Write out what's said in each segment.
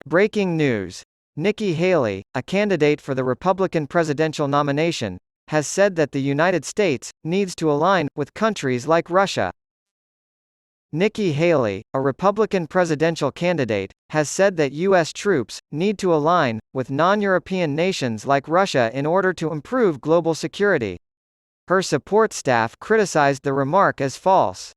Breaking news. Nikki Haley, a candidate for the Republican presidential nomination, has said that the United States needs to align with countries like Russia. Nikki Haley, a Republican presidential candidate, has said that U.S. troops need to align with non-European nations like Russia in order to improve global security. Her support staff criticized the remark as false.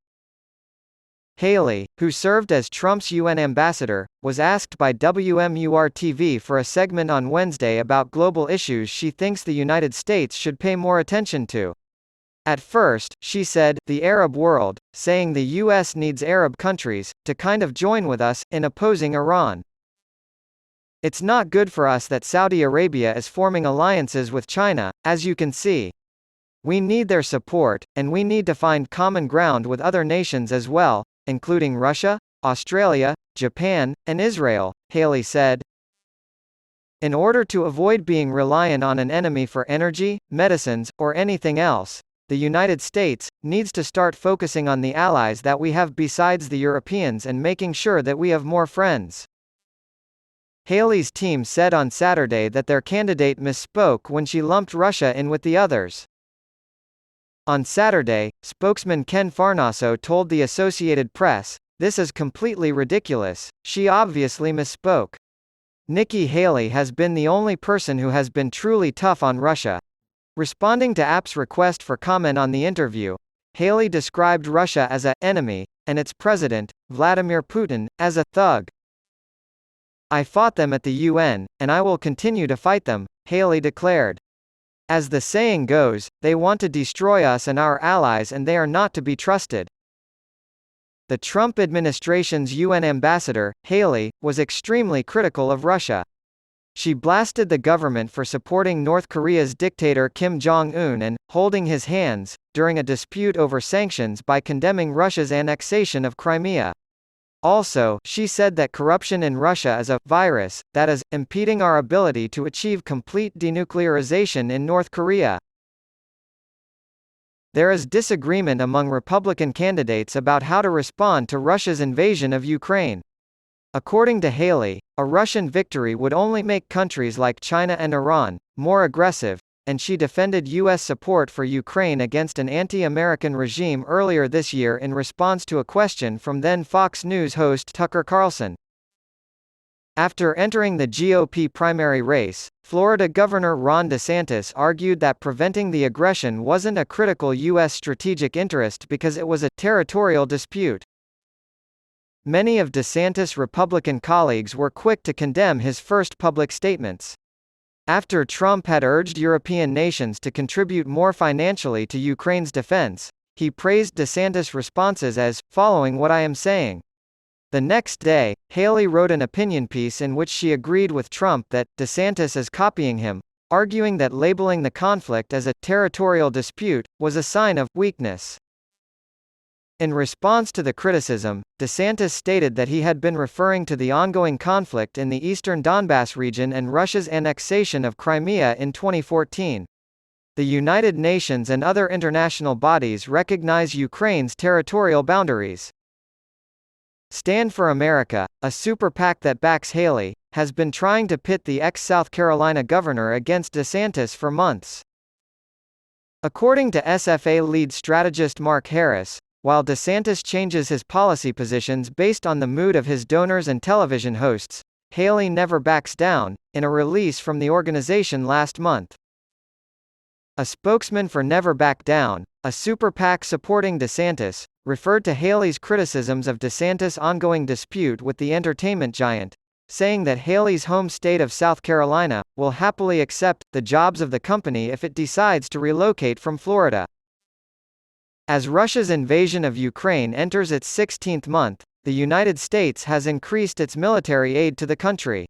Haley, who served as Trump's UN ambassador, was asked by WMUR-TV for a segment on Wednesday about global issues she thinks the United States should pay more attention to. At first, she said, the Arab world, saying the U.S. needs Arab countries to kind of join with us in opposing Iran. It's not good for us that Saudi Arabia is forming alliances with China, as you can see. We need their support, and we need to find common ground with other nations as well, including Russia, Australia, Japan, and Israel, Haley said. In order to avoid being reliant on an enemy for energy, medicines, or anything else, the United States needs to start focusing on the allies that we have besides the Europeans and making sure that we have more friends. Haley's team said on Saturday that their candidate misspoke when she lumped Russia in with the others. On Saturday, spokesman Ken Farnaso told the Associated Press, "This is completely ridiculous, she obviously misspoke." Nikki Haley has been the only person who has been truly tough on Russia. Responding to AP's request for comment on the interview, Haley described Russia as a enemy, and its president, Vladimir Putin, as a thug. "I fought them at the UN, and I will continue to fight them," Haley declared. As the saying goes, they want to destroy us and our allies and they are not to be trusted. The Trump administration's UN ambassador, Haley, was extremely critical of Russia. She blasted the government for supporting North Korea's dictator Kim Jong-un and holding his hands during a dispute over sanctions by condemning Russia's annexation of Crimea. Also, she said that corruption in Russia is a virus that is impeding our ability to achieve complete denuclearization in North Korea. There is disagreement among Republican candidates about how to respond to Russia's invasion of Ukraine. According to Haley, a Russian victory would only make countries like China and Iran more aggressive, and she defended U.S. support for Ukraine against an anti-American regime earlier this year in response to a question from then Fox News host Tucker Carlson. After entering the GOP primary race, Florida Governor Ron DeSantis argued that preventing the aggression wasn't a critical U.S. strategic interest because it was a territorial dispute. Many of DeSantis' Republican colleagues were quick to condemn his first public statements. After Trump had urged European nations to contribute more financially to Ukraine's defense, he praised DeSantis' responses as, "following what I am saying." The next day, Haley wrote an opinion piece in which she agreed with Trump that DeSantis is copying him, arguing that labeling the conflict as a territorial dispute was a sign of weakness. In response to the criticism, DeSantis stated that he had been referring to the ongoing conflict in the eastern Donbass region and Russia's annexation of Crimea in 2014. The United Nations and other international bodies recognize Ukraine's territorial boundaries. Stand for America, a super PAC that backs Haley, has been trying to pit the ex-South Carolina governor against DeSantis for months. According to SFA lead strategist Mark Harris, while DeSantis changes his policy positions based on the mood of his donors and television hosts, Haley never backs down, in a release from the organization last month. A spokesman for Never Back Down, a super PAC supporting DeSantis, referred to Haley's criticisms of DeSantis' ongoing dispute with the entertainment giant, saying that Haley's home state of South Carolina will happily accept the jobs of the company if it decides to relocate from Florida. As Russia's invasion of Ukraine enters its 16th month, the United States has increased its military aid to the country.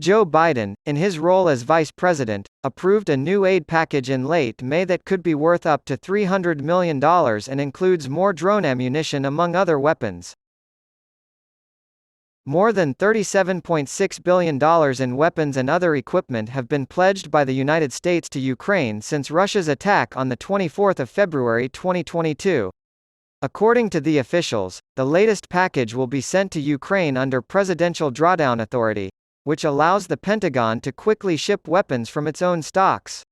Joe Biden, in his role as vice president, approved a new aid package in late May that could be worth up to $300 million and includes more drone ammunition among other weapons. More than $37.6 billion in weapons and other equipment have been pledged by the United States to Ukraine since Russia's attack on 24 February 2022. According to the officials, the latest package will be sent to Ukraine under Presidential Drawdown Authority, which allows the Pentagon to quickly ship weapons from its own stocks.